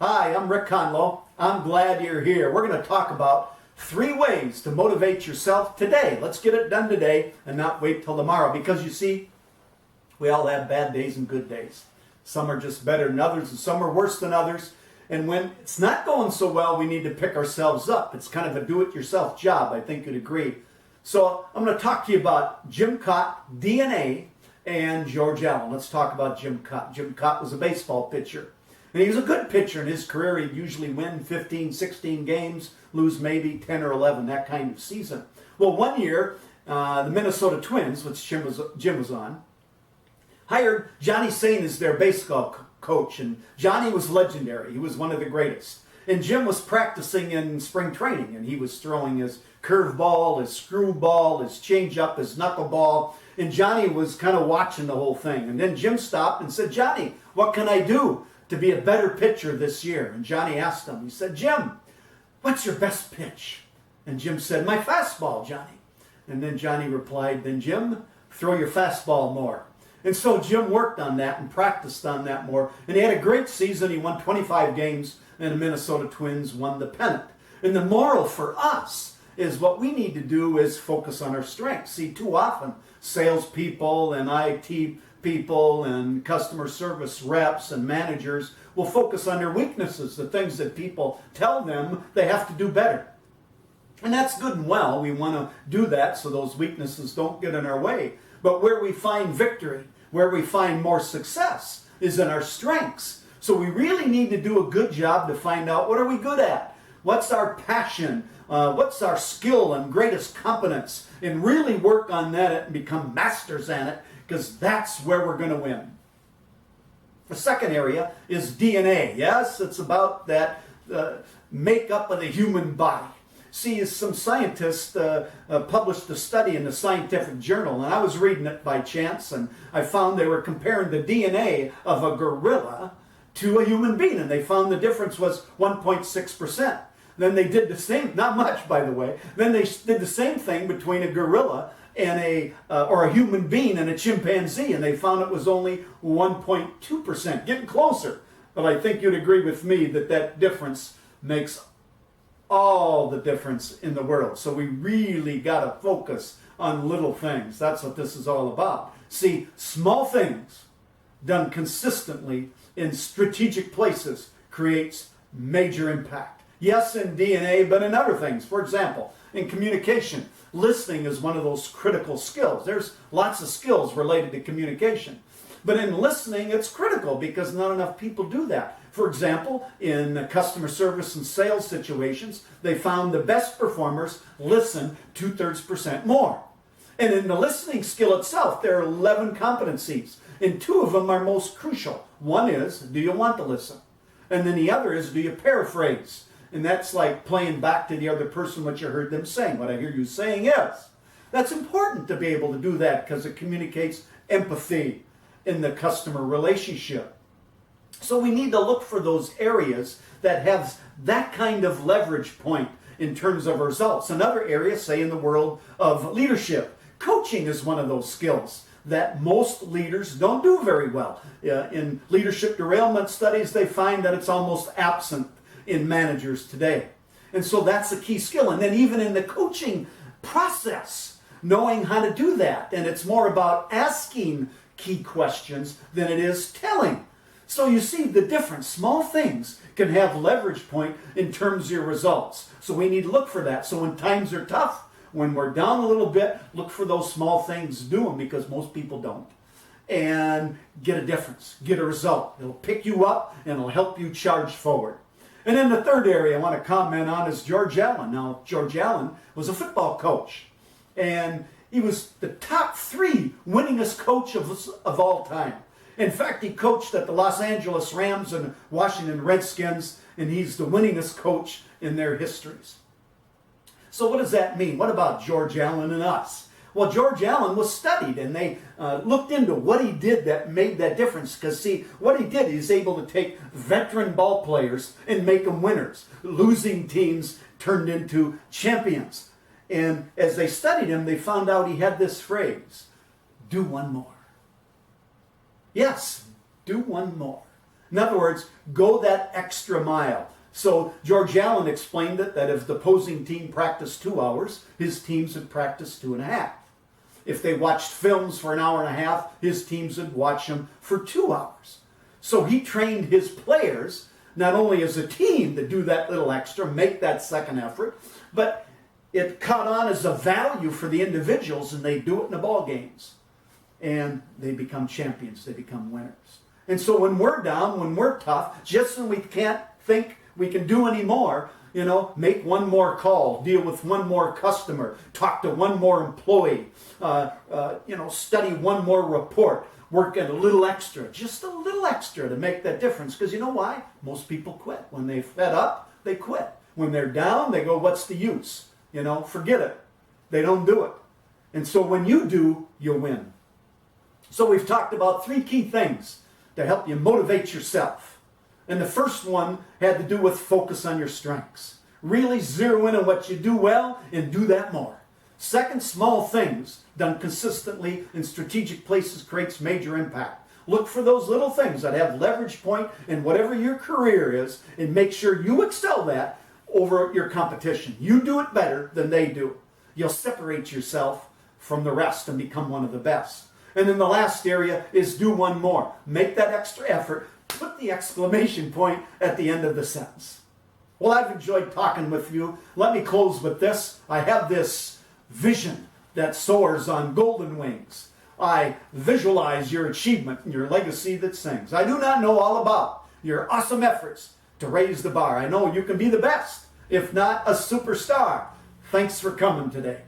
Hi, I'm Rick Conlow. I'm glad you're here. We're going to talk about 3 ways to motivate yourself today. Let's get it done today and not wait till tomorrow, because you see, we all have bad days and good days. Some are just better than others and some are worse than others. And when it's not going so well, we need to pick ourselves up. It's kind of a do-it-yourself job, I think you'd agree. So I'm going to talk to you about Jim Cott, DNA, and George Allen. Let's talk about Jim Cott. Jim Cott was a baseball pitcher. And he was a good pitcher in his career. He'd usually win 15, 16 games, lose maybe 10 or 11, that kind of season. Well, one year, the Minnesota Twins, which Jim was on, hired Johnny Sain as their baseball coach. And Johnny was legendary. He was one of the greatest. And Jim was practicing in spring training, and he was throwing his curveball, his screwball, his changeup, his knuckleball. And Johnny was kind of watching the whole thing. And then Jim stopped and said, "Johnny, what can I do to be a better pitcher this year?" And Johnny asked him, he said, "Jim, what's your best pitch?" And Jim said, "My fastball, Johnny." And then Johnny replied, "Then Jim, throw your fastball more." And so Jim worked on that and practiced on that more. And he had a great season. He won 25 games, and the Minnesota Twins won the pennant. And the moral for us is what we need to do is focus on our strengths. See, too often, salespeople and IT people and customer service reps and managers will focus on their weaknesses, the things that people tell them they have to do better. And that's good and well. We want to do that so those weaknesses don't get in our way. But where we find victory, where we find more success, is in our strengths. So we really need to do a good job to find out, what are we good at? What's our passion? What's our skill and greatest competence? And really work on that and become masters at it, because that's where we're going to win. The second area is DNA. Yes, it's about that makeup of the human body. See, some scientists published a study in the scientific journal, and I was reading it by chance, and I found they were comparing the DNA of a gorilla to a human being, and they found the difference was 1.6%. Then they did the same, not much by the way, then they did the same thing between a gorilla and a human being and a chimpanzee, and they found it was only 1.2%, getting closer. But I think you'd agree with me that that difference makes all the difference in the world. So we really got to focus on little things. That's what this is all about. See, small things done consistently in strategic places creates major impact. Yes, in DNA, but in other things. For example, in communication, listening is one of those critical skills. There's lots of skills related to communication. But in listening, it's critical because not enough people do that. For example, in customer service and sales situations, they found the best performers listen 2/3% more. And in the listening skill itself, there are 11 competencies, and 2 of them are most crucial. One is, do you want to listen? And then the other is, do you paraphrase? And that's like playing back to the other person what you heard them saying. What I hear you saying is. That's important to be able to do that because it communicates empathy in the customer relationship. So we need to look for those areas that have that kind of leverage point in terms of results. Another area, say in the world of leadership, coaching is one of those skills that most leaders don't do very well. In leadership derailment studies, they find that it's almost absent in managers today. And so that's a key skill. And then even in the coaching process, knowing how to do that. And it's more about asking key questions than it is telling. So you see the difference. Small things can have leverage point in terms of your results. So we need to look for that. So when times are tough, when we're down a little bit, look for those small things, do them, because most people don't. And get a difference, get a result. It'll pick you up and it'll help you charge forward. And then the third area I want to comment on is George Allen. Now, George Allen was a football coach. And he was the top 3 winningest coach of all time. In fact, he coached at the Los Angeles Rams and Washington Redskins, and he's the winningest coach in their histories. So what does that mean? What about George Allen and us? Well, George Allen was studied, and they looked into what he did that made that difference. Because, see, what he did, he's able to take veteran ball players and make them winners. Losing teams turned into champions. And as they studied him, they found out he had this phrase, do one more. Yes, do one more. In other words, go that extra mile. So George Allen explained it that if the opposing team practiced 2 hours, his teams would practice 2.5. If they watched films for an hour and a half, his teams would watch them for 2 hours. So he trained his players not only as a team to do that little extra, make that second effort, but it caught on as a value for the individuals, and they do it in the ball games. And they become champions, they become winners. And so when we're down, when we're tough, just when we can't think we can do any more, make one more call, deal with one more customer, talk to one more employee, study one more report, work at a little extra, just a little extra to make that difference. Because you know why? Most people quit. When they're fed up, they quit. When they're down, they go, what's the use? Forget it. They don't do it. And so when you do, you'll win. So we've talked about 3 key things to help you motivate yourself. And the first one had to do with focus on your strengths. Really zero in on what you do well and do that more. Second, small things done consistently in strategic places creates major impact. Look for those little things that have leverage point in whatever your career is and make sure you excel that over your competition. You do it better than they do. You'll separate yourself from the rest and become one of the best. And then the last area is do one more. Make that extra effort. Put the exclamation point at the end of the sentence. Well, I've enjoyed talking with you. Let me close with this. I have this vision that soars on golden wings. I visualize your achievement and your legacy that sings. I do not know all about your awesome efforts to raise the bar. I know you can be the best, if not a superstar. Thanks for coming today.